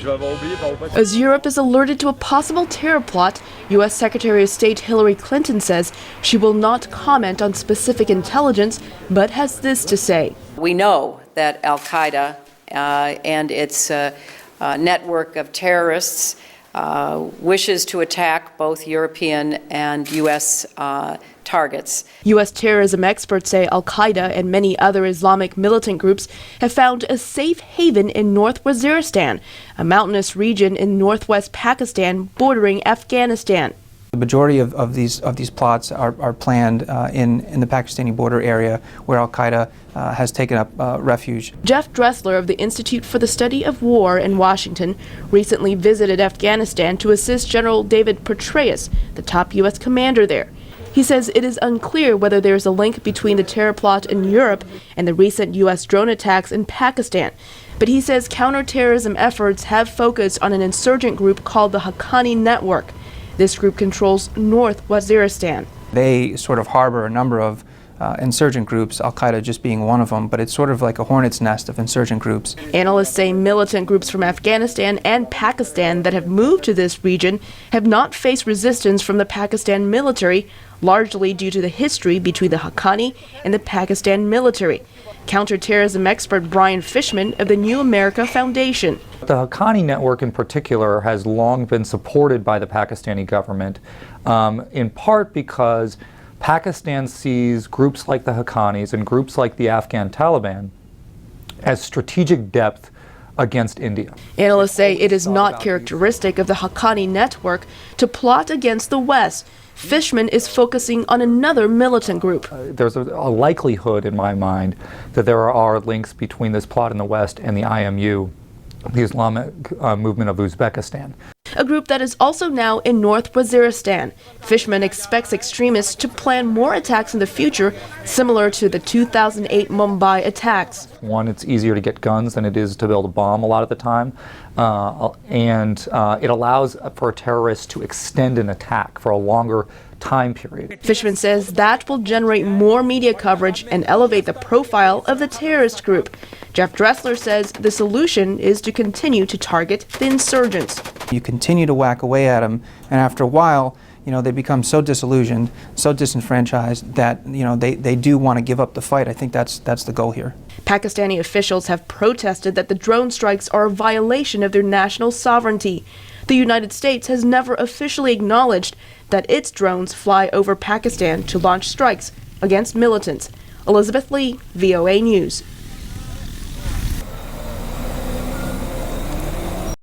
As Europe is alerted to a possible terror plot, U.S. Secretary of State Hillary Clinton says she will not comment on specific intelligence, but has this to say. We know that Al-Qaeda and its network of terrorists wishes to attack both European and U.S. targets. U.S. terrorism experts say Al-Qaeda and many other Islamic militant groups have found a safe haven in North Waziristan, a mountainous region in northwest Pakistan bordering Afghanistan. The majority of these plots are planned in the Pakistani border area where Al-Qaeda has taken up refuge. Jeff Dressler of the Institute for the Study of War in Washington recently visited Afghanistan to assist General David Petraeus, the top U.S. commander there. He says it is unclear whether there is a link between the terror plot in Europe and the recent U.S. drone attacks in Pakistan. But he says counterterrorism efforts have focused on an insurgent group called the Haqqani Network. This group controls North Waziristan. They sort of harbor a number of insurgent groups, Al-Qaeda just being one of them, but it's sort of like a hornet's nest of insurgent groups. Analysts say militant groups from Afghanistan and Pakistan that have moved to this region have not faced resistance from the Pakistan military, largely due to the history between the Haqqani and the Pakistan military. Counterterrorism expert Brian Fishman of the New America Foundation. The Haqqani network in particular has long been supported by the Pakistani government, in part because Pakistan sees groups like the Haqqanis and groups like the Afghan Taliban as strategic depth against India. Analysts say it is not characteristic of the Haqqani network to plot against the West. Fishman is focusing on another militant group. There's a likelihood in my mind that there are links between this plot in the West and the IMU, the Islamic movement of Uzbekistan. A group that is also now in North Waziristan. Fishman expects extremists to plan more attacks in the future, similar to the 2008 Mumbai attacks. One, it's easier to get guns than it is to build a bomb a lot of the time, and it allows for terrorists to extend an attack for a longer time period. Fishman says that will generate more media coverage and elevate the profile of the terrorist group. Jeff Dressler says the solution is to continue to target the insurgents. You continue to whack away at them, and after a while, they become so disillusioned, so disenfranchised that, they do want to give up the fight. I think that's the goal here. Pakistani officials have protested that the drone strikes are a violation of their national sovereignty. The United States has never officially acknowledged that its drones fly over Pakistan to launch strikes against militants. Elizabeth Lee, VOA News.